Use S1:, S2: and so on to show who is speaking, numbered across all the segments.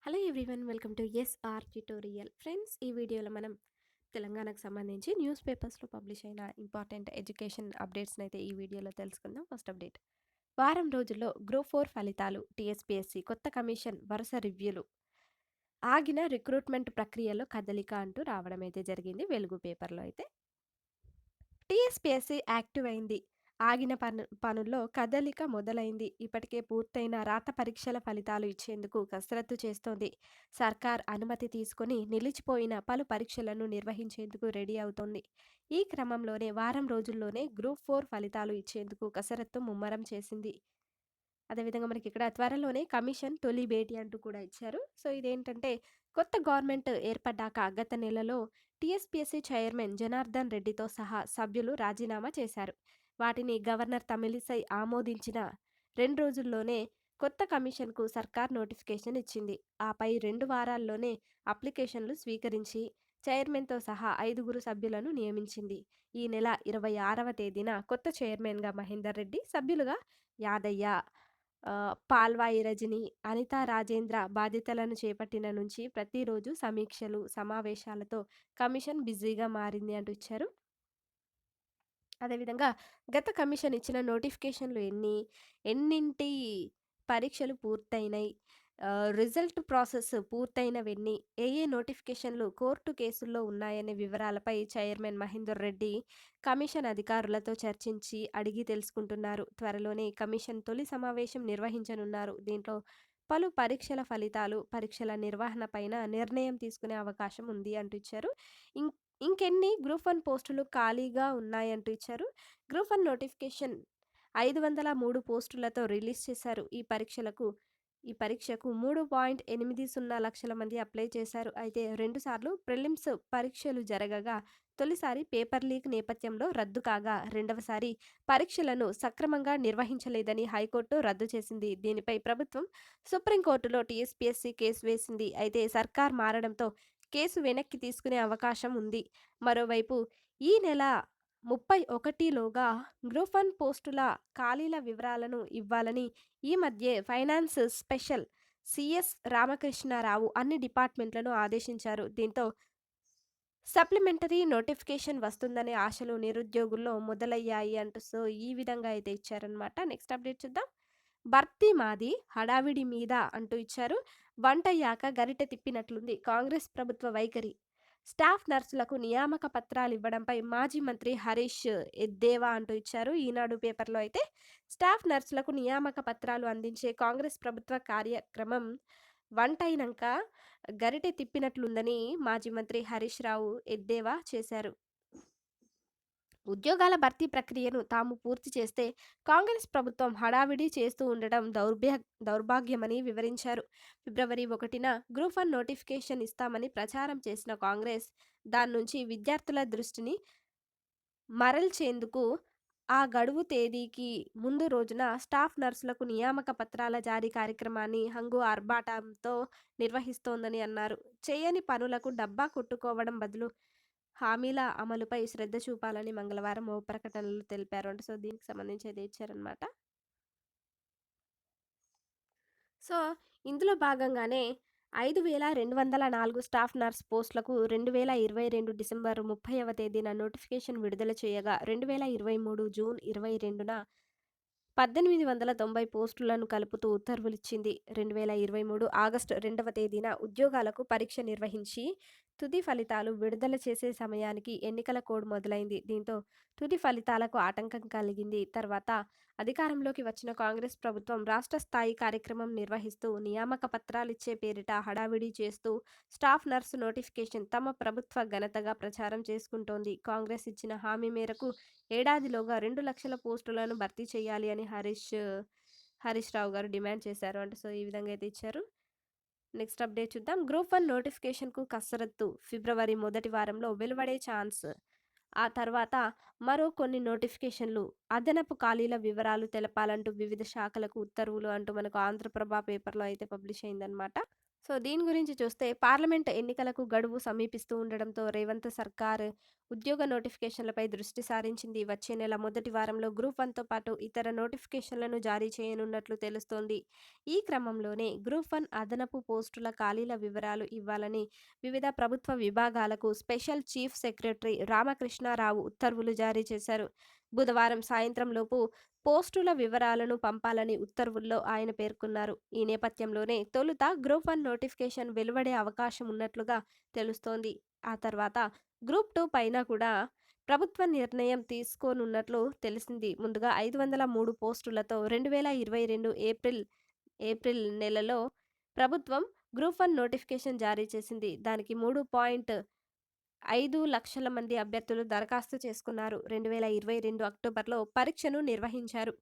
S1: Hello everyone, welcome to SR tutorial. Friends, ఈ వీడియోలో మనం తెలంగాణకు సంబంధించి న్యూస్ పేపర్స్లో పబ్లిష్ అయిన ఇంపార్టెంట్ ఎడ్యుకేషన్ అప్డేట్స్ని అయితే ఈ వీడియోలో తెలుసుకుందాం. ఫస్ట్ అప్డేట్: వారం రోజుల్లో గ్రూప్ 4 ఫలితాలు, టీఎస్పీఎస్సీ కొత్త కమిషన్ వరుస రివ్యూలు, ఆగిన రిక్రూట్మెంట్ ప్రక్రియలో కదలిక అంటూ రావడం అయితే జరిగింది. వెలుగు పేపర్లో అయితే టీఎస్పీఎస్సీ యాక్టివ్ అయింది. ఆగిన పనుల్లో కదలిక మొదలైంది. ఇప్పటికే పూర్తయిన రాత పరీక్షల ఫలితాలు ఇచ్చేందుకు కసరత్తు చేస్తోంది. సర్కార్ అనుమతి తీసుకొని నిలిచిపోయిన పలు పరీక్షలను నిర్వహించేందుకు రెడీ అవుతోంది. ఈ క్రమంలోనే వారం రోజుల్లోనే గ్రూప్ 4 ఫలితాలు ఇచ్చేందుకు కసరత్తు ముమ్మరం చేసింది. అదేవిధంగా మనకి ఇక్కడ త్వరలోనే కమిషన్ తొలి భేటీ అంటూ కూడా ఇచ్చారు. సో ఇదేంటంటే, కొత్త గవర్నమెంట్ ఏర్పడ్డాక గత నెలలో టీఎస్పీఎస్సీ చైర్మన్ జనార్దన్ రెడ్డితో సహా సభ్యులు రాజీనామా చేశారు. వాటిని గవర్నర్ తమిళిసై ఆమోదించిన 2 రోజుల్లోనే కొత్త కమిషన్కు సర్కార్ నోటిఫికేషన్ ఇచ్చింది. ఆపై 2 వారాల్లోనే అప్లికేషన్లు స్వీకరించి చైర్మన్తో సహా 5 సభ్యులను నియమించింది. ఈ నెల 26వ తేదీన కొత్త చైర్మన్గా మహేందర్ రెడ్డి, సభ్యులుగా యాదయ్య, పాల్వాయి రజని, అనితా రాజేంద్ర బాధ్యతలను చేపట్టిన నుంచి ప్రతిరోజు సమీక్షలు, సమావేశాలతో కమిషన్ బిజీగా మారింది అంటూ ఇచ్చారు. అదేవిధంగా గత కమిషన్ ఇచ్చిన నోటిఫికేషన్లు ఎన్నింటి పరీక్షలు పూర్తయినాయి, రిజల్ట్ ప్రాసెస్ పూర్తయినవెన్ని, ఏ నోటిఫికేషన్లు కోర్టు కేసుల్లో ఉన్నాయనే వివరాలపై చైర్మన్ మహేందర్ రెడ్డి కమిషన్ అధికారులతో చర్చించి అడిగి తెలుసుకుంటున్నారు. త్వరలోనే కమిషన్ తొలి సమావేశం నిర్వహించనున్నారు. దీంట్లో పలు పరీక్షల ఫలితాలు, పరీక్షల నిర్వహణపైన నిర్ణయం తీసుకునే అవకాశం ఉంది అంటూ ఇచ్చారు. ఇంకెన్ని గ్రూప్ 1 పోస్టులు ఖాళీగా ఉన్నాయంటూ ఇచ్చారు. గ్రూప్ 1 నోటిఫికేషన్ 503 పోస్టులతో రిలీజ్ చేశారు. ఈ పరీక్షకు 3.80 లక్షల మంది అప్లై చేశారు. అయితే 2 సార్లు ప్రిలిమ్స్ పరీక్షలు జరగగా, తొలిసారి పేపర్ లీక్ నేపథ్యంలో రద్దు కాగా, రెండవసారి పరీక్షలను సక్రమంగా నిర్వహించలేదని హైకోర్టు రద్దు చేసింది. దీనిపై ప్రభుత్వం సుప్రీంకోర్టులో టీఎస్పీఎస్సీ కేసు వేసింది. అయితే సర్కార్ మారడంతో కేసు వెనక్కి తీసుకునే అవకాశం ఉంది. మరోవైపు ఈ నెల 31లోగా గ్రూప్ 1 పోస్టుల ఖాళీల వివరాలను ఇవ్వాలని ఈ మధ్యే ఫైనాన్స్ స్పెషల్ సిఎస్ రామకృష్ణారావు అన్ని డిపార్ట్మెంట్లను ఆదేశించారు. దీంతో సప్లిమెంటరీ నోటిఫికేషన్ వస్తుందనే ఆశలు నిరుద్యోగుల్లో మొదలయ్యాయి అంటూ సో ఈ విధంగా అయితే ఇచ్చారనమాట. నెక్స్ట్ అప్డేట్ చూద్దాం. భర్తీ మాది హడావిడి మీద అంటూ ఇచ్చారు. వంటయ్యాక గరిటె తిప్పినట్లుంది కాంగ్రెస్ ప్రభుత్వ వైఖరి. స్టాఫ్ నర్సులకు నియామక పత్రాలు ఇవ్వడంపై మాజీ మంత్రి హరీష్ ఎద్దేవా అంటూ ఇచ్చారు. ఈనాడు పేపర్లో అయితే స్టాఫ్ నర్సులకు నియామక పత్రాలు అందించే కాంగ్రెస్ ప్రభుత్వ కార్యక్రమం వంటైనాక గరిటె తిప్పినట్లుందని మాజీ మంత్రి హరీష్ రావు ఎద్దేవా చేశారు. ఉద్యోగాల భర్తీ ప్రక్రియను తాము పూర్తి చేస్తే కాంగ్రెస్ ప్రభుత్వం హడావిడి చేస్తూ ఉండడం దౌర్భాగ్యమని వివరించారు. ఫిబ్రవరి 1న గ్రూప్ 1 నోటిఫికేషన్ ఇస్తామని ప్రచారం చేసిన కాంగ్రెస్ దాని నుంచి విద్యార్థుల దృష్టిని మరల్చేందుకు ఆ గడువు తేదీకి ముందు రోజున స్టాఫ్ నర్సులకు నియామక పత్రాల జారీ కార్యక్రమాన్ని హంగు ఆర్భాటంతో నిర్వహిస్తోందని అన్నారు. చేయని పనులకు డబ్బా కొట్టుకోవడం బదులు హామీల అమలుపై శ్రద్ధ చూపాలని మంగళవారం ఓ ప్రకటనలో తెలిపారు. అంటే సో దీనికి సంబంధించి అయితే ఇచ్చారనమాట. సో ఇందులో భాగంగానే 5204 స్టాఫ్ నర్స్ పోస్టులకు 2022 డిసెంబర్ 30వ తేదీన నోటిఫికేషన్ విడుదల చేయగా, 2023 జూన్ 22న 1890 పోస్టులను కలుపుతూ ఉత్తర్వులిచ్చింది. 2023 ఆగస్టు 2వ తేదీన ఉద్యోగాలకు పరీక్ష నిర్వహించి తుది ఫలితాలు విడుదల చేసే సమయానికి ఎన్నికల కోడ్ మొదలైంది. దీంతో తుది ఫలితాలకు ఆటంకం కలిగింది. తర్వాత అధికారంలోకి వచ్చిన కాంగ్రెస్ ప్రభుత్వం రాష్ట్ర స్థాయి కార్యక్రమం నిర్వహిస్తూ నియామక పత్రాలిచ్చే పేరిట హడావిడి చేస్తూ స్టాఫ్ నర్సు నోటిఫికేషన్ తమ ప్రభుత్వ ఘనతగా ప్రచారం చేసుకుంటోంది. కాంగ్రెస్ ఇచ్చిన హామీ మేరకు ఏడాదిలోగా 2 లక్షల పోస్టులను భర్తీ చేయాలి అని హరీష్ రావు గారు డిమాండ్ చేశారు. అంటే సో ఈ విధంగా అయితే ఇచ్చారు. నెక్స్ట్ అప్డేట్ చూద్దాం. గ్రూప్ 1 నోటిఫికేషన్కు కసరత్తు ఫిబ్రవరి మొదటి వారంలో వెలువడే ఛాన్స్. ఆ తర్వాత మరో కొన్ని నోటిఫికేషన్లు, అదనపు ఖాళీల వివరాలు తెలపాలంటూ వివిధ శాఖలకు ఉత్తర్వులు అంటూ మనకు ఆంధ్రప్రభ పేపర్లో అయితే పబ్లిష్ అయిందనమాట. సో, దీని గురించి చూస్తే పార్లమెంట్ ఎన్నికలకు గడువు సమీపిస్తూ ఉండడంతో రేవంత్ సర్కార్ ఉద్యోగ నోటిఫికేషన్లపై దృష్టి సారించింది. వచ్చే నెల మొదటి వారంలో గ్రూప్ 1తో పాటు ఇతర నోటిఫికేషన్లను జారీ చేయనున్నట్లు తెలుస్తోంది. ఈ క్రమంలోనే గ్రూప్ 1 అదనపు పోస్టుల ఖాళీల వివరాలు ఇవ్వాలని వివిధ ప్రభుత్వ విభాగాలకు స్పెషల్ చీఫ్ సెక్రటరీ రామకృష్ణారావు ఉత్తర్వులు జారీ చేశారు. బుధవారం సాయంత్రం లోపు పోస్టుల వివరాలను పంపాలని ఉత్తర్వుల్లో ఆయన పేర్కొన్నారు. ఈ నేపథ్యంలోనే తొలుత గ్రూప్ 1 నోటిఫికేషన్ వెలువడే అవకాశం ఉన్నట్లుగా తెలుస్తోంది. ఆ తర్వాత గ్రూప్ 2 పైన కూడా ప్రభుత్వ నిర్ణయం తీసుకోనున్నట్లు తెలిసింది. ముందుగా 503 పోస్టులతో 2022 ఏప్రిల్ నెలలో ప్రభుత్వం గ్రూప్ 1 నోటిఫికేషన్ జారీ చేసింది. దానికి 3.5 లక్షల మంది అభ్యర్థులు దరఖాస్తు చేసుకున్నారు. 2022 అక్టోబర్లో పరీక్షను నిర్వహించారు.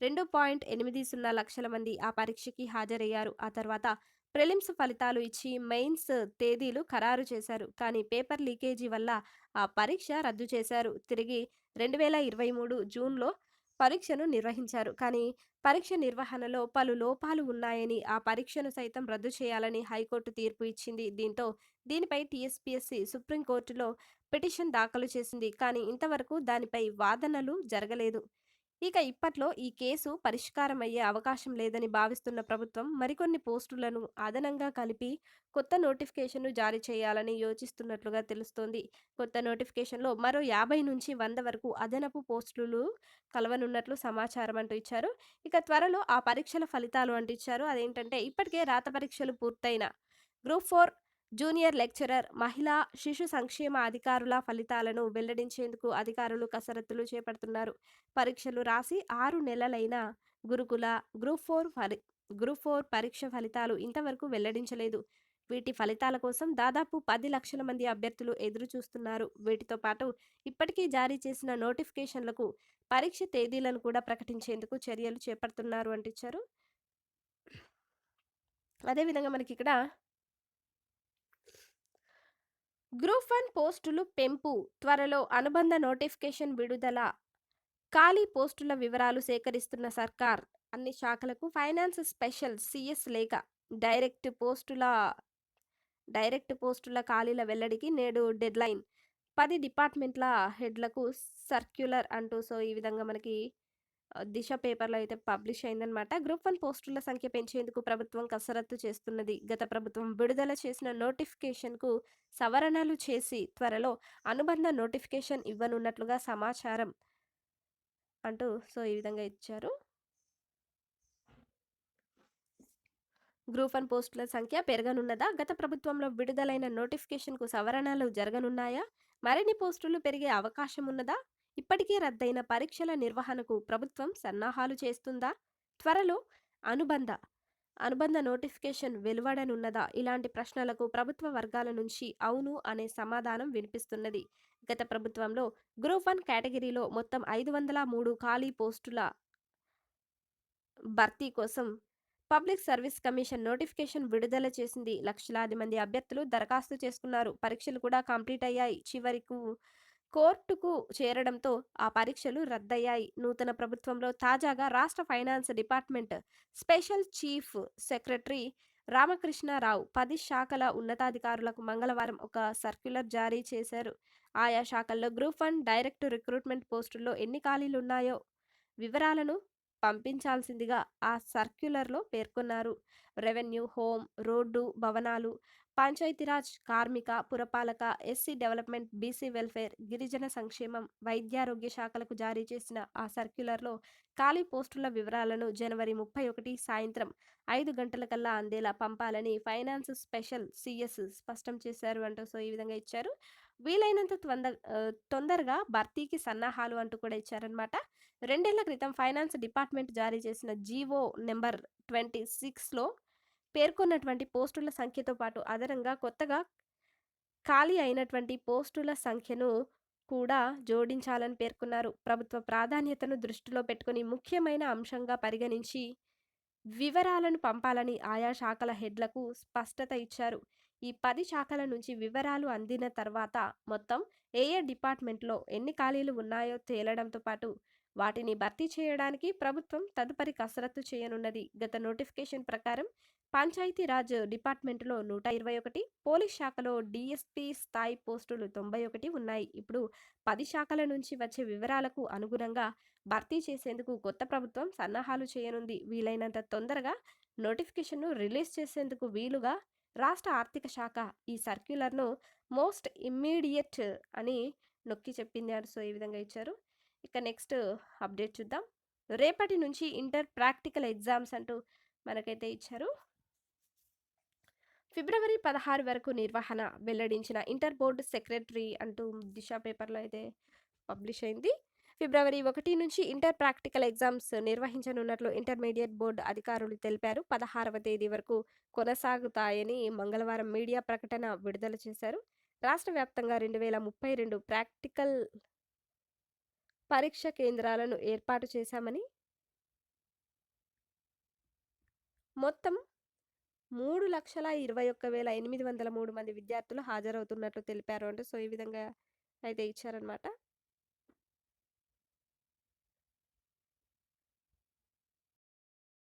S1: 2.80 లక్షల మంది ఆ పరీక్షకి హాజరయ్యారు. ఆ తర్వాత ప్రిలిమ్స్ ఫలితాలు ఇచ్చి మెయిన్స్ తేదీలు ఖరారు చేశారు. కానీ పేపర్ లీకేజీ వల్ల ఆ పరీక్ష రద్దు చేశారు. తిరిగి 2023 జూన్‌లో పరీక్షను నిర్వహించారు. కానీ పరీక్ష నిర్వహణలో పలు లోపాలు ఉన్నాయని, ఆ పరీక్షను సైతం రద్దు చేయాలని హైకోర్టు తీర్పు ఇచ్చింది. దీనిపై టీఎస్పీఎస్సీ సుప్రీంకోర్టులో పిటిషన్ దాఖలు చేసింది. కానీ ఇంతవరకు దానిపై వాదనలు జరగలేదు. ఇక ఇప్పట్లో ఈ కేసు పరిష్కారమయ్యే అవకాశం లేదని భావిస్తున్న ప్రభుత్వం మరికొన్ని పోస్టులను అదనంగా కలిపి కొత్త నోటిఫికేషన్‌ను జారీ చేయాలని యోచిస్తున్నట్లుగా తెలుస్తోంది. కొత్త నోటిఫికేషన్‌లో మరో 50 నుంచి 100 వరకు అదనపు పోస్టులు కలవనున్నట్లు సమాచారం అంటూ ఇచ్చారు. ఇక త్వరలో ఆ పరీక్షల ఫలితాలు అంటూ ఇచ్చారు. అదేంటంటే ఇప్పటికే రాత పరీక్షలు పూర్తయిన గ్రూప్ 4 జూనియర్ లెక్చరర్, మహిళా శిశు సంక్షేమ అధికారుల ఫలితాలను వెల్లడించేందుకు అధికారులు కసరత్తులు చేపడుతున్నారు. పరీక్షలు రాసి 6 నెలలైన గురుకుల గ్రూప్ 4 పరీక్ష ఫలితాలు ఇంతవరకు వెల్లడించలేదు. వీటి ఫలితాల కోసం దాదాపు 10 లక్షల మంది అభ్యర్థులు ఎదురు చూస్తున్నారు. వీటితో పాటు ఇప్పటికే జారీ చేసిన నోటిఫికేషన్లకు పరీక్ష తేదీలను కూడా ప్రకటించేందుకు చర్యలు చేపడుతున్నారు అంటిచ్చారు. అదేవిధంగా మనకిక్కడ గ్రూప్ 1 పోస్టులు పెంపు, త్వరలో అనుబంధ నోటిఫికేషన్ విడుదల, ఖాళీ పోస్టుల వివరాలు సేకరిస్తున్న సర్కార్, అన్ని శాఖలకు ఫైనాన్స్ స్పెషల్ సీఎస్ లేఖ, డైరెక్ట్ పోస్టుల డైరెక్ట్ పోస్టుల ఖాళీల వెల్లడికి నేడు డెడ్లైన్, 10 డిపార్ట్మెంట్ల హెడ్లకు సర్క్యులర్ అంటూ సో ఈ విధంగా మనకి దిశ పేపర్‌లో అయితే పబ్లిష్ అయిందనమాట. గ్రూప్ 1 పోస్టుల సంఖ్య పెంచేందుకు ప్రభుత్వం కసరత్తు చేస్తున్నది. గత ప్రభుత్వం విడుదల చేసిన నోటిఫికేషన్‌కు సవరణలు చేసి త్వరలో అనుబంధ నోటిఫికేషన్ ఇవ్వనున్నట్లుగా సమాచారం అంటూ సో ఈ విధంగా ఇచ్చారు. గ్రూప్ 1 పోస్టుల సంఖ్య పెరగనున్నదా? గత ప్రభుత్వంలో విడుదలైన నోటిఫికేషన్‌కు సవరణలు జరగనున్నాయా? మరిన్ని పోస్టులు పెరిగే అవకాశం ఉన్నదా? ఇప్పటికే రద్దయిన పరీక్షల నిర్వహణకు ప్రభుత్వం సన్నాహాలు చేస్తుందా? త్వరలో అనుబంధ అనుబంధ నోటిఫికేషన్ వెలువడనున్నదా? ఇలాంటి ప్రశ్నలకు ప్రభుత్వ వర్గాల నుంచి అవును అనే సమాధానం వినిపిస్తున్నది. గత ప్రభుత్వంలో గ్రూప్ 1 కేటగిరీలో మొత్తం 503 ఖాళీ పోస్టుల భర్తీ కోసం పబ్లిక్ సర్వీస్ కమిషన్ నోటిఫికేషన్ విడుదల చేసింది. లక్షలాది మంది అభ్యర్థులు దరఖాస్తు చేసుకున్నారు. పరీక్షలు కూడా కంప్లీట్ అయ్యాయి. చివరకు కోర్టుకు చేరడంతో ఆ పరీక్షలు రద్దయ్యాయి. నూతన ప్రభుత్వంలో తాజాగా రాష్ట్ర finance department special chief secretary Ramakrishna Rao 10 శాఖల ఉన్నతాధికారులకు మంగళవారం ఒక సర్క్యులర్ జారీ చేశారు. ఆయా శాఖల్లో గ్రూప్ 1 డైరెక్ట్ రిక్రూట్మెంట్ పోస్టుల్లో ఎన్ని ఖాళీలున్నాయో వివరాలను పంపించాల్సిందిగా ఆ సర్క్యులర్‌లో పేర్కొన్నారు. రెవెన్యూ, హోం, రోడ్డు, భవనాలు, పంచాయతీరాజ్, కార్మిక, పురపాలక, ఎస్సీ డెవలప్మెంట్, బీసీ వెల్ఫేర్, గిరిజన సంక్షేమం, వైద్యారోగ్య శాఖలకు జారీ చేసిన ఆ సర్క్యులర్‌లో ఖాళీ పోస్టుల వివరాలను జనవరి 31 సాయంత్రం 5 గంటలకల్లా అందేలా పంపాలని ఫైనాన్స్ స్పెషల్ సీఎస్ స్పష్టం చేశారు అంటూ సో ఈ విధంగా ఇచ్చారు. వీలైనంత తొందరగా భర్తీకి సన్నాహాలు అంటూ కూడా ఇచ్చారనమాట. 2 ఏళ్ల క్రితం ఫైనాన్స్ డిపార్ట్మెంట్ జారీ చేసిన జీవో నంబర్ 26లో పేర్కొన్నటువంటి పోస్టుల సంఖ్యతో పాటు అదనంగా కొత్తగా ఖాళీ అయినటువంటి పోస్టుల సంఖ్యను కూడా జోడించాలని పేర్కొన్నారు. ప్రభుత్వ ప్రాధాన్యతను దృష్టిలో పెట్టుకుని ముఖ్యమైన అంశంగా పరిగణించి వివరాలను పంపాలని ఆయా శాఖల హెడ్లకు స్పష్టత ఇచ్చారు. ఈ 10 శాఖల నుంచి వివరాలు అందిన తర్వాత మొత్తం ఏ డిపార్ట్మెంట్లో ఎన్ని ఖాళీలు ఉన్నాయో తేలడంతో పాటు వాటిని భర్తీ చేయడానికి ప్రభుత్వం తదుపరి కసరత్తు చేయనున్నది. గత నోటిఫికేషన్ ప్రకారం పంచాయతీరాజ్ డిపార్ట్మెంటులో 121, పోలీస్ శాఖలో డీఎస్పీ స్థాయి పోస్టులు 91 ఉన్నాయి. ఇప్పుడు 10 శాఖల నుంచి వచ్చే వివరాలకు అనుగుణంగా భర్తీ చేసేందుకు కొత్త ప్రభుత్వం సన్నాహాలు చేయనుంది. వీలైనంత తొందరగా నోటిఫికేషన్ను రిలీజ్ చేసేందుకు వీలుగా రాష్ట్ర ఆర్థిక శాఖ ఈ సర్క్యులర్ను మోస్ట్ ఇమ్మీడియట్ అని నొక్కి చెప్పింది. సో ఈ విధంగా ఇచ్చారు. ఇక నెక్స్ట్ అప్డేట్ చూద్దాం. రేపటి నుంచి ఇంటర్ ప్రాక్టికల్ ఎగ్జామ్స్ అంటూ మనకైతే ఇచ్చారు. ఫిబ్రవరి 16 వరకు నిర్వహణ వెల్లడించిన ఇంటర్ బోర్డు సెక్రటరీ అంటూ దిశ పేపర్లో అయితే పబ్లిష్ అయింది. ఫిబ్రవరి 1 నుంచి ఇంటర్ ప్రాక్టికల్ ఎగ్జామ్స్ నిర్వహించనున్నట్లు ఇంటర్మీడియట్ బోర్డు అధికారులు తెలిపారు. 16వ తేదీ వరకు కొనసాగుతాయని మంగళవారం మీడియా ప్రకటన విడుదల చేశారు. రాష్ట్ర వ్యాప్తంగా 2032 ప్రాక్టికల్ పరీక్ష కేంద్రాలను ఏర్పాటు చేశామని, మొత్తం 3,21,803 మంది విద్యార్థులు హాజరవుతున్నట్లు తెలిపారు. అంటే సో ఈ విధంగా అయితే ఇచ్చారనమాట.